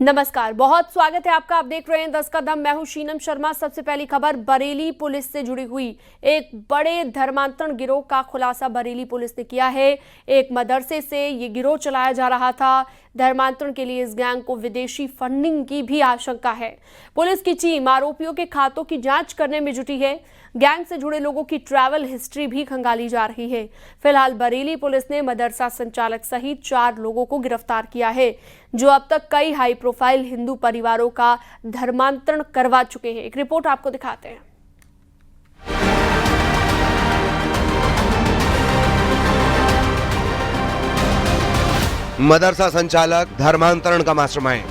नमस्कार, बहुत स्वागत है आपका। आप देख रहे हैं 10 कदम। मैं हूं शीनम शर्मा। सबसे पहली खबर बरेली पुलिस से जुड़ी हुई एक बड़े धर्मांतरण गिरोह का खुलासा बरेली पुलिस ने किया है। एक मदरसे से ये गिरोह चलाया जा रहा था। धर्मांतरण के लिए इस गैंग को विदेशी फंडिंग की भी आशंका है। पुलिस की टीम आरोपियों के खातों की जांच करने में जुटी है। गैंग से जुड़े लोगों की ट्रैवल हिस्ट्री भी खंगाली जा रही है। फिलहाल बरेली पुलिस ने मदरसा संचालक सहित 4 लोगों को गिरफ्तार किया है, जो अब तक कई हाई प्रोफाइल हिंदू परिवारों का धर्मांतरण करवा चुके हैं। एक रिपोर्ट आपको दिखाते हैं। मदरसा संचालक धर्मांतरण का मास्टरमाइंड,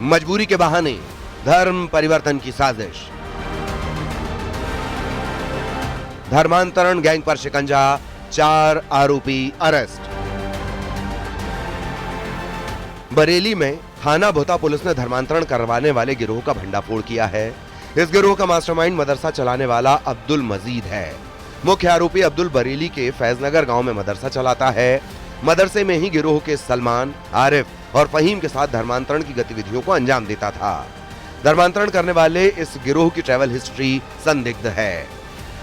मजबूरी के बहाने धर्म परिवर्तन की साजिश, धर्मांतरण गैंग पर शिकंजा, 4 आरोपी अरेस्ट। बरेली में थाना भोता पुलिस ने धर्मांतरण करवाने वाले गिरोह का भंडाफोड़ किया है। इस गिरोह का मास्टरमाइंड मदरसा चलाने वाला अब्दुल मजीद है। मुख्य आरोपी अब्दुल बरेली के फैजनगर गांव में मदरसा चलाता है। मदरसे में ही गिरोह के सलमान, आरिफ और फहीम के साथ धर्मांतरण की गतिविधियों को अंजाम देता था। धर्मांतरण करने वाले इस गिरोह की ट्रैवल हिस्ट्री संदिग्ध है।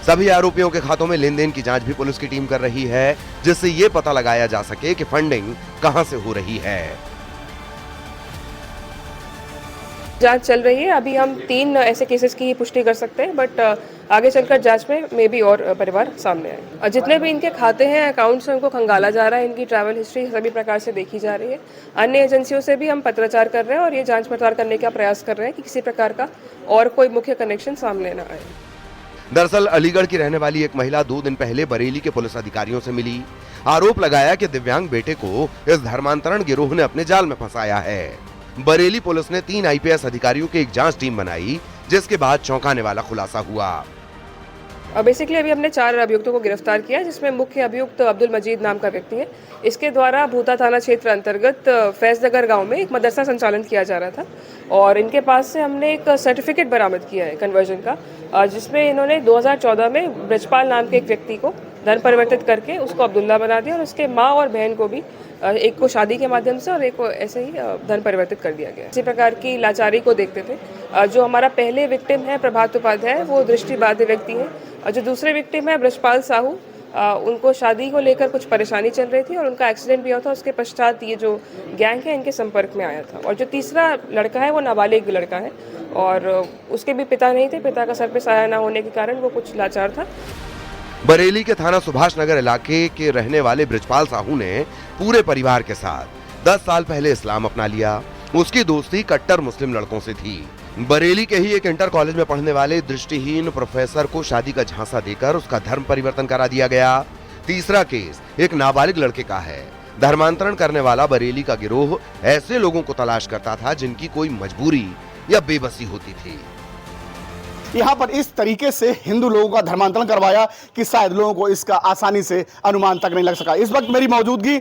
सभी आरोपियों के खातों में लेन देन की जांच भी पुलिस की टीम कर रही है, जिससे ये पता लगाया जा सके कि फंडिंग कहां से हो रही है। जांच चल रही है। अभी हम 3 ऐसे केसेस की पुष्टि कर सकते हैं, बट आगे चलकर जांच में भी और परिवार सामने आए। जितने भी इनके खाते हैं, अकाउंट्स हैं, उनको खंगाला जा रहा है। इनकी ट्रैवल हिस्ट्री सभी प्रकार से देखी जा रही है। अन्य एजेंसियों से भी हम पत्राचार कर रहे हैं और ये जांच पड़ताल करने का प्रयास कर रहे हैं कि किसी प्रकार का और कोई मुख्य कनेक्शन सामने न आए। दरअसल अलीगढ़ की रहने वाली एक महिला 2 दिन पहले बरेली के पुलिस अधिकारियों से मिली। आरोप लगाया कि दिव्यांग बेटे को इस धर्मांतरण गिरोह ने अपने जाल में फंसाया है। बरेली पुलिस ने 3 आईपीएस अधिकारियों की एक जांच टीम बनाई, जिसके बाद चौंकाने वाला खुलासा हुआ। बेसिकली अभी हमने 4 अभियुक्तों को गिरफ्तार किया, जिसमें मुख्य अभियुक्त अब्दुल मजीद नाम का व्यक्ति है। इसके द्वारा भूता थाना क्षेत्र अंतर्गत फैजनगर गांव में एक मदरसा संचालन किया जा रहा था और इनके पास से हमने एक सर्टिफिकेट बरामद किया है कन्वर्जन का, जिसमें इन्होंने 2014 में ब्रजपाल नाम के एक व्यक्ति को धन परिवर्तित करके उसको अब्दुल्ला बना दिया और उसके माँ और बहन को भी, एक को शादी के माध्यम से और एक को ऐसे ही धन परिवर्तित कर दिया गया। इसी प्रकार की लाचारी को देखते थे। जो हमारा पहले विक्टिम है प्रभात उपाध्याय, वो दृष्टिबाधित व्यक्ति है, और जो दूसरे विक्टिम है ब्रजपाल साहू, उनको शादी को लेकर कुछ परेशानी चल रही थी और उनका एक्सीडेंट भी हुआ था। उसके पश्चात ये जो गैंग है इनके संपर्क में आया था। और जो तीसरा लड़का है वो नाबालिग लड़का है और उसके भी पिता नहीं थे। पिता का सर पे साया न होने के कारण वो कुछ लाचार था। बरेली के थाना सुभाष नगर इलाके के रहने वाले ब्रजपाल साहू ने पूरे परिवार के साथ 10 साल पहले इस्लाम अपना लिया। उसकी दोस्ती कट्टर मुस्लिम लड़कों से थी। बरेली के ही एक इंटर कॉलेज में पढ़ने वाले दृष्टिहीन प्रोफेसर को शादी का झांसा देकर उसका धर्म परिवर्तन करा दिया गया। तीसरा केस एक नाबालिग लड़के का है। धर्मांतरण करने वाला बरेली का गिरोह ऐसे लोगों को तलाश करता था जिनकी कोई मजबूरी या बेबसी होती थी। यहाँ पर इस तरीके से हिंदू लोगों का धर्मांतरण करवाया कि शायद लोगों को इसका आसानी से अनुमान तक नहीं लग सका। इस वक्त मेरी मौजूदगी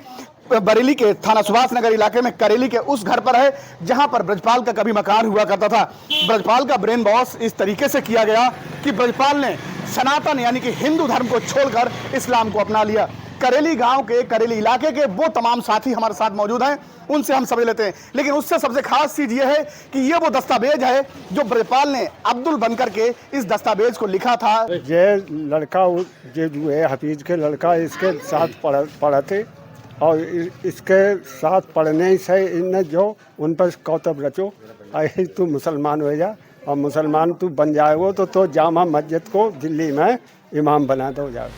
बरेली के थाना सुभाष नगर इलाके में करेली के उस घर पर है जहां पर ब्रजपाल का कभी मकान हुआ करता था। ब्रजपाल का ब्रेन वॉश इस तरीके से किया गया कि ब्रजपाल ने सनातन यानी कि हिंदू धर्म को छोड़कर इस्लाम को अपना लिया। करेली गांव के, करेली इलाके के वो तमाम साथी हमारे साथ मौजूद हैं, उनसे हम समझ लेते हैं। लेकिन उससे सबसे खास चीज ये है कि ये वो दस्तावेज है जो ब्रजपाल ने अब्दुल बनकर के इस दस्तावेज को लिखा था। ये लड़का जो है हफीज के लड़का इसके साथ पढ़ा थे और इसके साथ पढ़ने से इनने जो उन पर कौतब रचो, अरे तू मुसलमान हो जा और मुसलमान तू बन जाएगो तो जामा मस्जिद को दिल्ली में इमाम बना दो जा।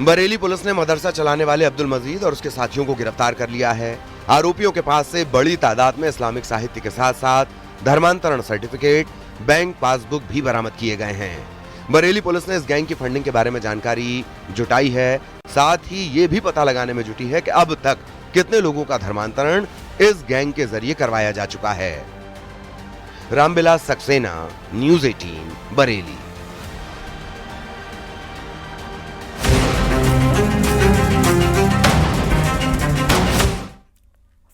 बरेली पुलिस ने मदरसा चलाने वाले अब्दुल मजीद और उसके साथियों को गिरफ्तार कर लिया है। आरोपियों के पास से बड़ी तादाद में इस्लामिक साहित्य के साथ साथ धर्मांतरण सर्टिफिकेट, बैंक पासबुक भी बरामद किए गए हैं। बरेली पुलिस ने इस गैंग की फंडिंग के बारे में जानकारी जुटाई है। साथ ही ये भी पता लगाने में जुटी है कि अब तक कितने लोगों का धर्मांतरण इस गैंग के जरिए करवाया जा चुका है। रामविलास सक्सेना, न्यूज़ 18, बरेली।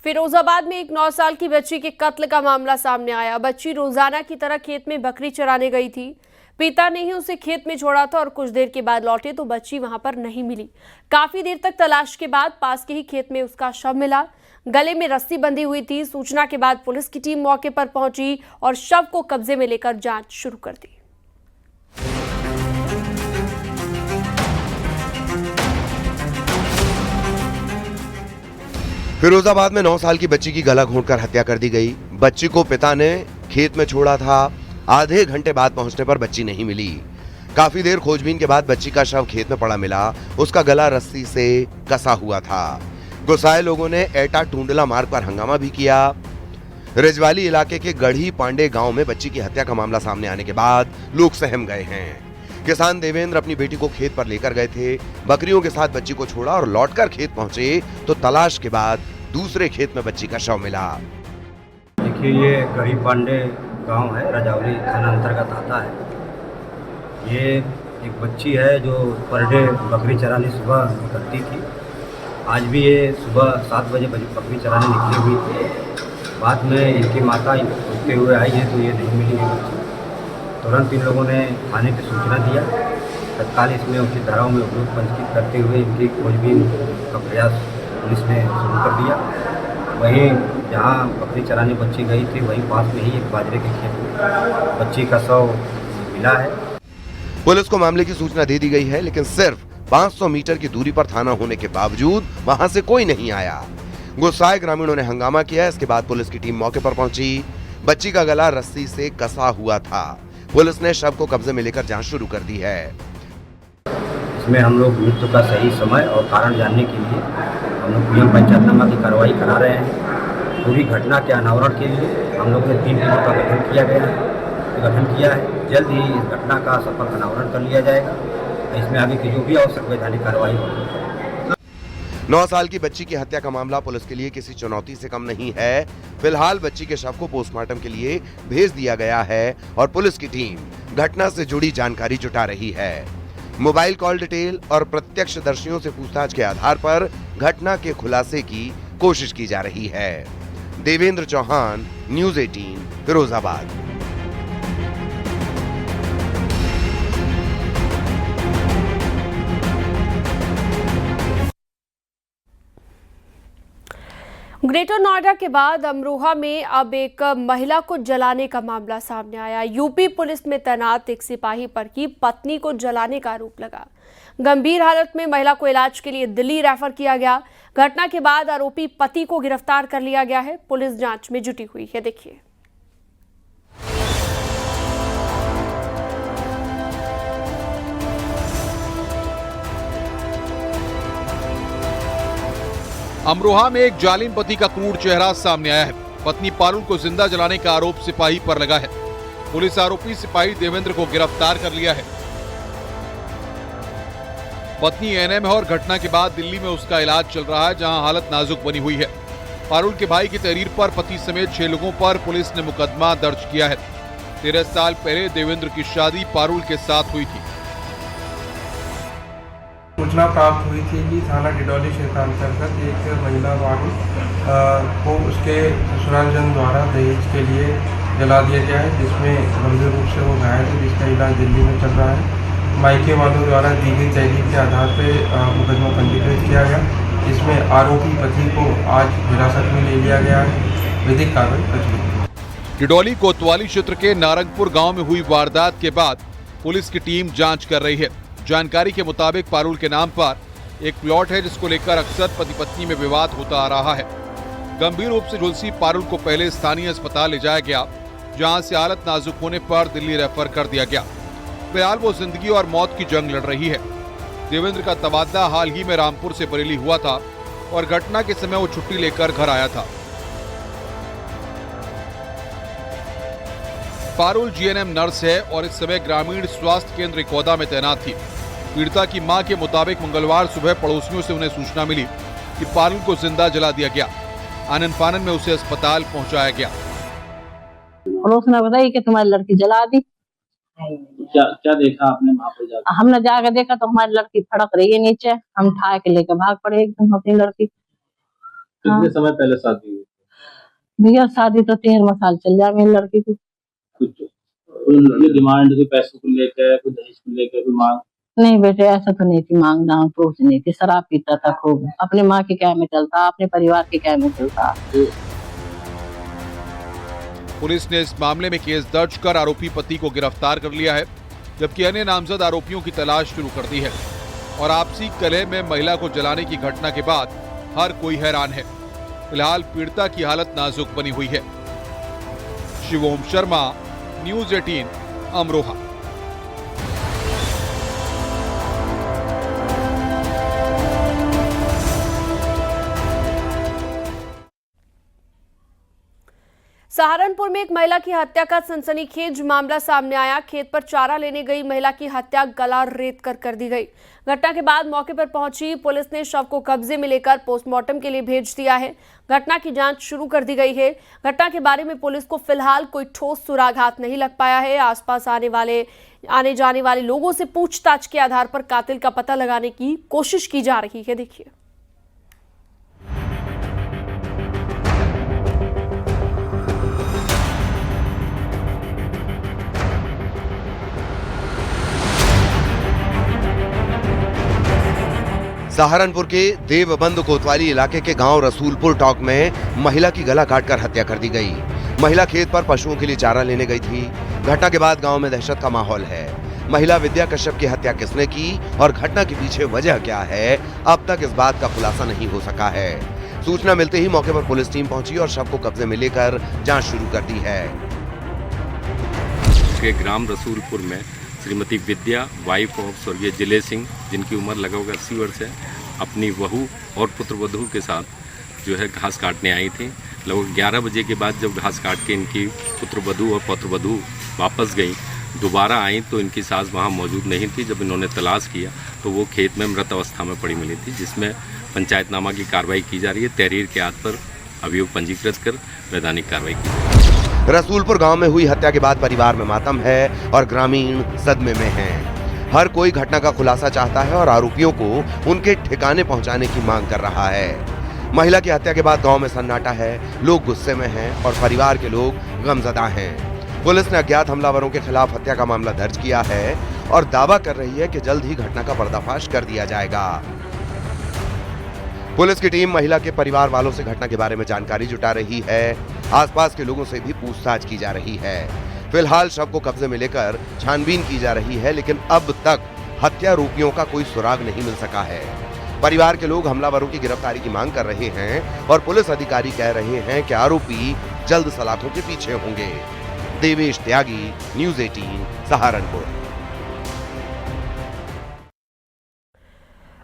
फिरोजाबाद में एक 9 साल की बच्ची के कत्ल का मामला सामने आया। बच्ची रोजाना की तरह खेत में बकरी चराने गई थी। पिता ने ही उसे खेत में छोड़ा था और कुछ देर के बाद लौटे तो बच्ची वहां पर नहीं मिली। काफी देर तक तलाश के बाद पास के ही खेत में उसका शव मिला। गले में रस्सी बंधी हुई थी। सूचना के बाद पुलिस की टीम मौके पर पहुंची और शव को कब्जे में लेकर जांच शुरू कर दी। फिरोजाबाद में 9 साल की बच्ची की गला घोंटकर हत्या कर दी गई। बच्ची को पिता ने खेत में छोड़ा था। आधे घंटे बाद पहुंचने पर बच्ची नहीं मिली। काफी देर खोजबीन के बाद बच्ची का शव खेत में पड़ा मिला। उसका गला रस्सी से कसा हुआ था। गुस्साए लोगों ने एटा टूंडला मार्ग पर हंगामा भी किया। रिजवाली इलाके के गढ़ी पांडे गांव में बच्ची की हत्या का मामला सामने आने के बाद लोग सहम गए हैं। किसान देवेंद्र अपनी बेटी को खेत पर लेकर गए थे। बकरियों के साथ बच्ची को छोड़ा और लौटकर खेत पहुंचे तो तलाश के बाद दूसरे खेत में बच्ची का शव मिला। देखिए, ये गढ़ी पांडे गांव है, रजौली थाना अंतर्गत आता है। ये एक बच्ची है जो पर डे बकरी चराने सुबह निकलती थी। आज भी ये सुबह 7 बजे बकरी चराने निकली हुई थी। बाद में इनकी माता उठते हुए आई है तो ये नहीं मिली है बच्ची। तुरंत इन लोगों ने थाने पे सूचना दिया। तत्काल इसमें उचित धाराओं में उपयोग पंजीकृत करते हुए इनकी खोजबीन का प्रयास पुलिस ने शुरू कर दिया। वहीं जहां बकरी चराने बच्ची गई थी वहीं पास में ही एक बाजरे के खेत में बच्ची का शव मिला है। पुलिस को मामले की सूचना दे दी गई है, लेकिन सिर्फ 500 मीटर की दूरी पर थाना होने के बावजूद वहां से कोई नहीं आया। गुस्साए ग्रामीणों ने हंगामा किया। इसके बाद पुलिस की टीम मौके पर पहुंची। बच्ची का गला रस्सी से कसा हुआ था। पुलिस ने शव को कब्जे में लेकर जांच शुरू कर दी है। इसमें हम लोग मृत्यु का सही समय और कारण जानने के लिए हम लोग पीएम पंचायतनामा की कार्रवाई करा रहे हैं। पूरी घटना के अनावरण के लिए हम लोग ने 3 टीमों का गठन किया है। जल्द ही इस घटना का सफल अनावरण कर लिया जाएगा। इसमें आगे की जो भी आवश्यक वैधानिक कार्रवाई होगी। 9 साल की बच्ची की हत्या का मामला पुलिस के लिए किसी चुनौती से कम नहीं है। फिलहाल बच्ची के शव को पोस्टमार्टम के लिए भेज दिया गया है और पुलिस की टीम घटना से जुड़ी जानकारी जुटा रही है। मोबाइल कॉल डिटेल और प्रत्यक्षदर्शियों से पूछताछ के आधार पर घटना के खुलासे की कोशिश की जा रही है। देवेंद्र चौहान, न्यूज़ 18, फिरोजाबाद। ग्रेटर नोएडा के बाद अमरोहा में अब एक महिला को जलाने का मामला सामने आया। यूपी पुलिस में तैनात एक सिपाही पर की पत्नी को जलाने का आरोप लगा। गंभीर हालत में महिला को इलाज के लिए दिल्ली रेफर किया गया। घटना के बाद आरोपी पति को गिरफ्तार कर लिया गया है। पुलिस जांच में जुटी हुई है। देखिए। अमरोहा में एक जालिम पति का क्रूर चेहरा सामने आया है। पत्नी पारुल को जिंदा जलाने का आरोप सिपाही पर लगा है। पुलिस आरोपी सिपाही देवेंद्र को गिरफ्तार कर लिया है। पत्नी एनए में और घटना के बाद दिल्ली में उसका इलाज चल रहा है, जहां हालत नाजुक बनी हुई है। पारुल के भाई की तहरीर पर पति समेत 6 लोगों पर पुलिस ने मुकदमा दर्ज किया है। 13 साल पहले देवेंद्र की शादी पारुल के साथ हुई थी। सूचना प्राप्त हुई थी कि थाना डिडौली क्षेत्र अंतर्गत एक महिला वाहन को उसके ससुरालजन द्वारा दहेज के लिए जला दिया गया है, जिसमें गंभीर रूप से वो घायल है, जिसका इलाज दिल्ली में चल रहा है। मायके वालों द्वारा दी गई तहरीर के आधार पर मुकदमा पंजीकृत किया गया, जिसमें आरोपी पति को आज हिरासत में ले लिया गया है। विधिक कार्रवाई प्रचलित। डिडौली कोतवाली क्षेत्र के नारंगपुर गांव में हुई वारदात के बाद पुलिस की टीम जांच कर रही है। जानकारी के मुताबिक पारुल के नाम पर एक प्लॉट है, जिसको लेकर अक्सर पति पत्नी में विवाद होता आ रहा है। गंभीर रूप से झुलसी पारुल को पहले स्थानीय अस्पताल ले जाया गया, जहां से हालत नाजुक होने पर दिल्ली रेफर कर दिया गया। फिलहाल वो जिंदगी और मौत की जंग लड़ रही है। देवेंद्र का तबादला हाल ही में रामपुर से बरेली हुआ था और घटना के समय वो छुट्टी लेकर घर आया था। पारुल जीएनएम नर्स है और इस समय ग्रामीण स्वास्थ्य केंद्र इकौदा में तैनात थी। पीड़िता की मां के मुताबिक मंगलवार सुबह पड़ोसियों से उन्हें सूचना मिली कि पारुल को जिंदा जला दिया गया। आनन फानन में उसे अस्पताल पहुंचाया गया। पड़ोस ने बताई कि तुम्हारी लड़की जला दी। क्या देखा आपने वहाँ पे जाकर? हमने जाकर देखा तो हमारी लड़की फड़क रही है नीचे। हम उठा के लेकर भाग पड़े एकदम अपनी लड़की। कितने समय पहले शादी हुई? भैया शादी तो 13वां साल चल जाए मेरी लड़की की। कुछ कोई डिमांड, कोई पैसों को लेकर, कोई दहेज को लेकर, कोई मांग? नहीं बेटे, ऐसा तो नहीं थी, मांगना कुछ नहीं थी। शराब पीता था खूब, अपनी माँ के क्या में चलता, अपने परिवार के क्या में चलता। पुलिस ने इस मामले में केस दर्ज कर आरोपी पति को गिरफ्तार कर लिया है, जबकि अन्य नामजद आरोपियों की तलाश शुरू कर दी है। और आपसी कलह में महिला को जलाने की घटना के बाद हर कोई हैरान है। फिलहाल पीड़िता की हालत नाजुक बनी हुई है। शिवोम शर्मा, न्यूज़ 18, अमरोहा। सहारनपुर में एक महिला की हत्या का सनसनीखेज मामला सामने आया। खेत पर चारा लेने गई महिला की हत्या गला रेत कर दी गई। घटना के बाद मौके पर पहुंची पुलिस ने शव को कब्जे में लेकर पोस्टमार्टम के लिए भेज दिया है। घटना की जांच शुरू कर दी गई है। घटना के बारे में पुलिस को फिलहाल कोई ठोस सुराग हाथ नहीं लग पाया है। आसपास आने जाने वाले लोगों से पूछताछ के आधार पर कातिल का पता लगाने की कोशिश की जा रही है। देखिए, सहारनपुर के देवबंद कोतवाली इलाके के गांव रसूलपुर टॉक में महिला की गला काटकर हत्या कर दी गई। महिला खेत पर पशुओं के लिए चारा लेने गई थी। घटना के बाद गांव में दहशत का माहौल है। महिला विद्या कश्यप की हत्या किसने की और घटना के पीछे वजह क्या है, अब तक इस बात का खुलासा नहीं हो सका है। सूचना मिलते ही मौके पर पुलिस टीम पहुंची और शव को कब्जे में लेकर जांच शुरू कर दी है। ग्राम रसूलपुर में श्रीमती विद्या, वाइफ ऑफ स्वर्गीय जिले सिंह, जिनकी उम्र लगभग 80 वर्ष है, अपनी बहू और पुत्रवधू के साथ जो है घास काटने आई थी। लगभग 11 बजे के बाद जब घास काट के इनकी पुत्रवधू और पुत्रवधू वापस गई, दोबारा आई तो इनकी सास वहाँ मौजूद नहीं थी। जब इन्होंने तलाश किया तो वो खेत में मृत अवस्था में पड़ी मिली थी, जिसमें पंचायतनामा की कार्रवाई की जा रही है। तहरीर के आधार पर अभियोग पंजीकृत कर वैधानिक कार्रवाई की जा रही है। रसूलपुर गांव में हुई हत्या के बाद परिवार में मातम है और ग्रामीण सदमे में हैं। हर कोई घटना का खुलासा चाहता है और आरोपियों को उनके ठिकाने पहुंचाने की मांग कर रहा है। महिला की हत्या के बाद गांव में सन्नाटा है, लोग गुस्से में हैं और परिवार के लोग गमजदा हैं। पुलिस ने अज्ञात हमलावरों के खिलाफ हत्या का मामला दर्ज किया है और दावा कर रही है कि जल्द ही घटना का पर्दाफाश कर दिया जाएगा। पुलिस की टीम महिला के परिवार वालों से घटना के बारे में जानकारी जुटा रही है। आसपास के लोगों से भी पूछताछ की जा रही है। फिलहाल शव को कब्जे में लेकर छानबीन की जा रही है, लेकिन अब तक हत्यारोपियों का कोई सुराग नहीं मिल सका है। परिवार के लोग हमलावरों की गिरफ्तारी की मांग कर रहे हैं और पुलिस अधिकारी कह रहे हैं कि आरोपी जल्द सलाखों के पीछे होंगे। देवेश त्यागी, न्यूज़ 18, सहारनपुर।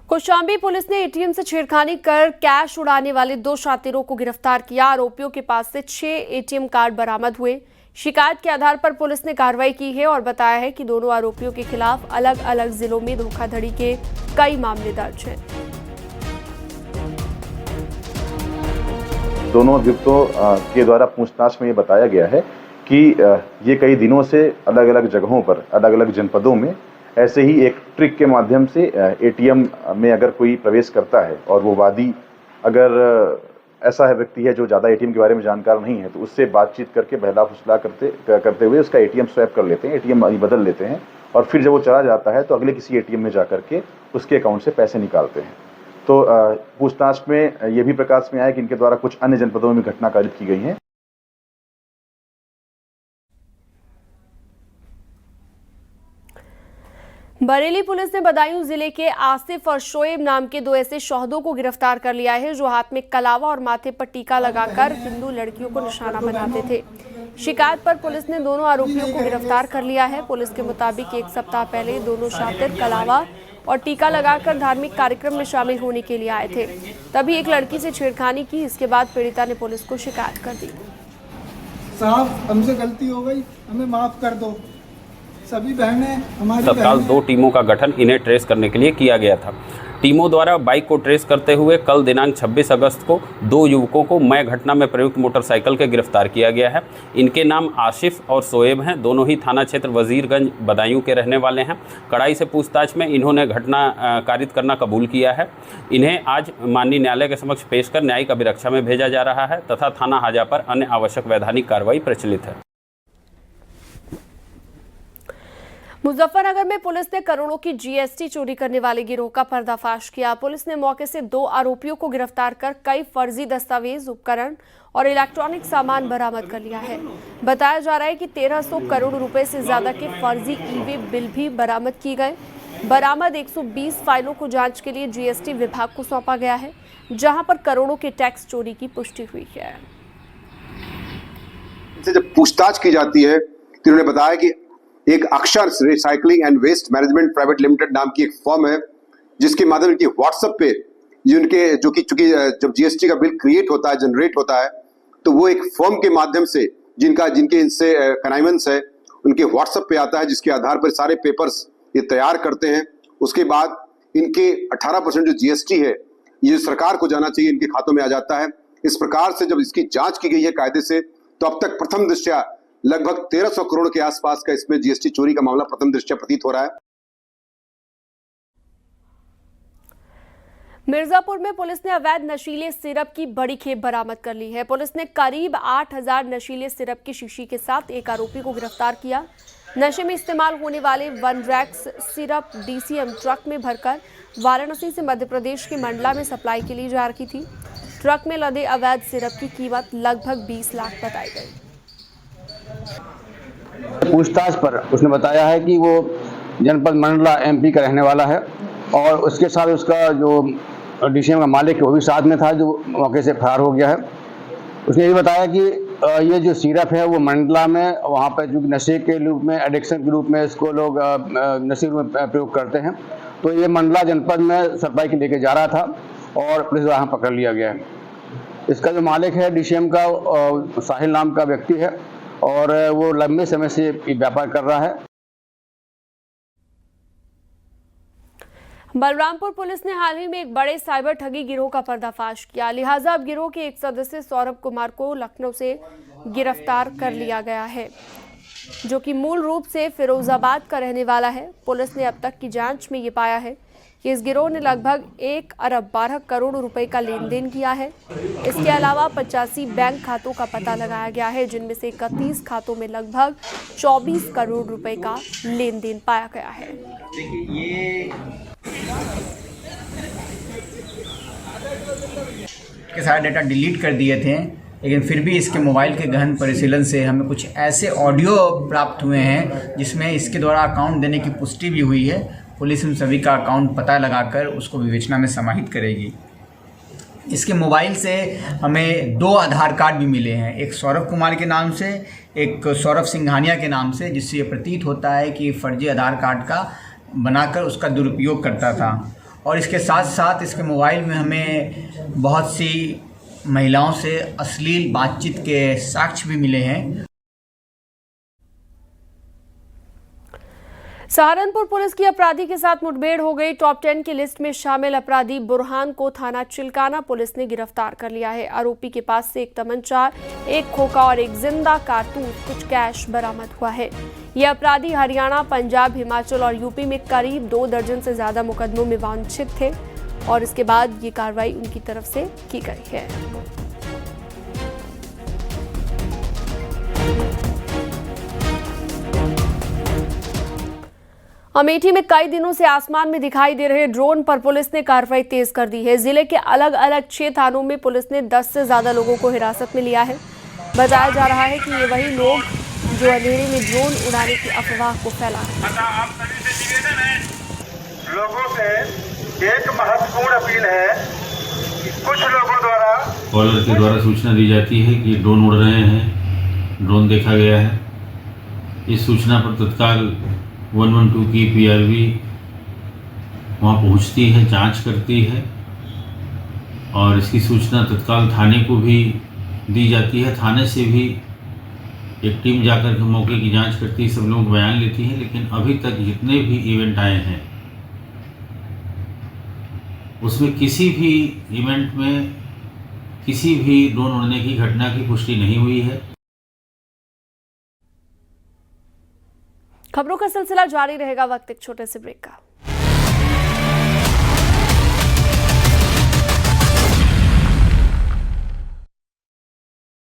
कौशाम्बी पुलिस ने एटीएम से छेड़खानी कर कैश उड़ाने वाले 2 शातिरों को गिरफ्तार किया। आरोपियों के पास से 6 एटीएम कार्ड बरामद हुए। शिकायत के आधार पर पुलिस ने कार्रवाई की है और बताया है कि दोनों आरोपियों के खिलाफ अलग अलग जिलों में धोखाधड़ी के कई मामले दर्ज हैं। दोनों अभियुक्तों के द्वारा पूछताछ में ये बताया गया है कि ये कई दिनों से अलग अलग जगहों पर, अलग अलग जनपदों में ऐसे ही एक ट्रिक के माध्यम से एटीएम में अगर कोई प्रवेश करता है और वो वादी अगर ऐसा है व्यक्ति है जो ज़्यादा एटीएम के बारे में जानकार नहीं है, तो उससे बातचीत करके बहला फुसला करते हुए उसका एटीएम स्वैप कर लेते हैं, एटीएम बदल लेते हैं और फिर जब वो चला जाता है तो अगले किसी एटीएम में जा करके उसके अकाउंट से पैसे निकालते हैं। तो पूछताछ में ये भी प्रकाश में आया कि इनके द्वारा कुछ अन्य जनपदों में घटना कारित की गई हैं। बरेली पुलिस ने बदायूं जिले के आसिफ और शोएब नाम के 2 ऐसे शोहदों को गिरफ्तार कर लिया है जो हाथ में कलावा और माथे पर टीका लगाकर हिंदू लड़कियों को निशाना बनाते थे। शिकायत पर पुलिस ने दोनों आरोपियों को गिरफ्तार कर लिया है। पुलिस के मुताबिक 1 सप्ताह पहले दोनों शातिर कलावा और टीका लगाकर धार्मिक कार्यक्रम में शामिल होने के लिए आए थे। तभी एक लड़की से छेड़खानी की। इसके बाद पीड़िता ने पुलिस को शिकायत कर दी। साहब, हमसे गलती हो गई, हमें माफ कर दो। सभी बहनें हमारी तत्काल 2 टीमों का गठन इन्हें ट्रेस करने के लिए किया गया था। टीमों द्वारा बाइक को ट्रेस करते हुए कल दिनांक 26 अगस्त को 2 युवकों को मय घटना में प्रयुक्त मोटरसाइकिल के गिरफ्तार किया गया है। इनके नाम आसिफ और शोएब हैं। दोनों ही थाना क्षेत्र वजीरगंज बदायूं के रहने वाले हैं। कड़ाई से पूछताछ में इन्होंने घटना कारित करना कबूल किया है। इन्हें आज माननीय न्यायालय के समक्ष पेश कर न्यायिक अभिरक्षा में भेजा जा रहा है तथा थाना हाजा पर अन्य आवश्यक वैधानिक कार्रवाई प्रचलित है। मुजफ्फरनगर में पुलिस ने करोड़ों की जीएसटी चोरी करने वाले गिरोह का पर्दाफाश किया। पुलिस ने मौके से 2 आरोपियों को गिरफ्तार कर कई फर्जी दस्तावेज, उपकरण और इलेक्ट्रॉनिक सामान बरामद कर लिया है। बताया जा रहा है कि 1300 करोड़ रुपए से ज्यादा के फर्जी ई-वे बिल भी बरामद किए गए। बरामद 120 फाइलों को जांच के लिए जीएसटी विभाग को सौंपा गया है, जहां पर करोड़ों के टैक्स चोरी की पुष्टि हुई है। जब पूछताछ की जाती है तो उन्होंने बताया कि एक Akshar recycling and waste management private limited नाम की एक फर्म है, जिसके माध्यम से व्हाट्सएप पे चूंकि जब जीएसटी का बिल क्रिएट होता है, जनरेट होता है, तो वो एक फर्म के माध्यम से जिनके इनसे कनाइमेंस है, उनके व्हाट्सएप पे आता है, जिसके आधार पर सारे पेपर्स ये तैयार करते हैं। उसके बाद इनके 18% जो जीएसटी है, ये सरकार को जाना चाहिए, इनके खातों में आ जाता है। इस प्रकार से जब इसकी जांच की गई है कायदे से, तो अब तक प्रथम दृष्टया लगभग 1300 करोड़ के आसपास का इसमें जीएसटी चोरी का मामला प्रथम दृष्टया प्रतीत हो रहा है। मिर्जापुर में पुलिस ने अवैध नशीले सिरप की बड़ी खेप बरामद कर ली है। पुलिस ने करीब 8000 नशीले सिरप की शीशी के साथ एक आरोपी को गिरफ्तार किया। नशे में इस्तेमाल होने वाले 1 रैक्स सिरप डीसीएम ट्रक में भरकर वाराणसी से मध्य प्रदेश के मंडला में सप्लाई के लिए जा रही थी। ट्रक में लदे अवैध सिरप की कीमत लगभग 20 लाख बताई गई। पूछताछ पर उसने बताया है कि वो जनपद मंडला एमपी का रहने वाला है और उसके साथ उसका जो डीसीएम का मालिक है वो भी साथ में था, जो मौके से फरार हो गया है। उसने ये बताया कि ये जो सिरप है वो मंडला में वहाँ पर जो नशे के रूप में, एडिक्शन के रूप में इसको लोग नशे के रूप में प्रयोग करते हैं, तो ये मंडला जनपद में सप्लाई के लेके जा रहा था और पुलिस द्वारा पकड़ लिया गया है। इसका जो मालिक है डीसीएम का साहिल नाम का व्यक्ति है और वो लंबे समय से व्यापार कर रहा है। बलरामपुर पुलिस ने हाल ही में एक बड़े साइबर ठगी गिरोह का पर्दाफाश किया। लिहाजा अब गिरोह के एक सदस्य सौरभ कुमार को लखनऊ से गिरफ्तार कर लिया गया है, जो कि मूल रूप से फिरोजाबाद का रहने वाला है। पुलिस ने अब तक की जांच में ये पाया है कि इस गिरोह ने लगभग 1 अरब 12 करोड़ रुपए का लेन देन किया है। इसके अलावा 85 बैंक खातों का पता लगाया गया है, जिनमें से 31 खातों में लगभग 24 करोड़ रुपए का लेन देन पाया गया है। के सारे डेटा डिलीट कर दिए थे, लेकिन फिर भी इसके मोबाइल के गहन परिशीलन से हमें कुछ ऐसे ऑडियो प्राप्त हुए हैं जिसमें इसके द्वारा अकाउंट देने की पुष्टि भी हुई है। पुलिस उन सभी का अकाउंट पता लगाकर उसको विवेचना में समाहित करेगी। इसके मोबाइल से हमें 2 आधार कार्ड भी मिले हैं, एक सौरभ कुमार के नाम से, एक सौरभ सिंघानिया के नाम से, जिससे ये प्रतीत होता है कि फर्जी आधार कार्ड का बनाकर उसका दुरुपयोग करता था। और इसके साथ साथ इसके मोबाइल में हमें बहुत सी महिलाओं से अश्लील बातचीत के साक्ष्य भी मिले हैं। सहारनपुर पुलिस की अपराधी के साथ मुठभेड़ हो गई। टॉप 10 की लिस्ट में शामिल अपराधी बुरहान को थाना चिल्काना पुलिस ने गिरफ्तार कर लिया है। आरोपी के पास से एक तमंचा, एक खोखा और एक जिंदा कारतूस, कुछ कैश बरामद हुआ है। यह अपराधी हरियाणा, पंजाब, हिमाचल और यूपी में करीब 2 दर्जन से ज्यादा मुकदमों में वांछित थे और इसके बाद ये कार्रवाई उनकी तरफ से की गई है। अमेठी में कई दिनों से आसमान में दिखाई दे रहे ड्रोन पर पुलिस ने कार्रवाई तेज कर दी है। जिले के अलग अलग 6 थानों में पुलिस ने 10 से ज्यादा लोगों को हिरासत में लिया है। बताया जा रहा है कि ये वही लोग जो अंधेरे में ड्रोन उड़ाने की अफवाह को फैला रहे हैं। लोगों से एक महत्वपूर्ण अपील है कि कुछ लोगों द्वारा कॉलर के द्वारा सूचना दी जाती है कि ड्रोन उड़ रहे हैं, ड्रोन देखा गया है। इस सूचना पर तत्काल 112 की पीआरवी वहाँ पहुँचती है, जांच करती है और इसकी सूचना तत्काल थाने को भी दी जाती है। थाने से भी एक टीम जाकर के मौके की जांच करती है, सब लोग बयान लेती है। लेकिन अभी तक जितने भी इवेंट आए हैं उसमें किसी भी इवेंट में किसी भी ड्रोन उड़ने की घटना की पुष्टि नहीं हुई है। खबरों का सिलसिला जारी रहेगा, वक्त एक छोटे से ब्रेक का।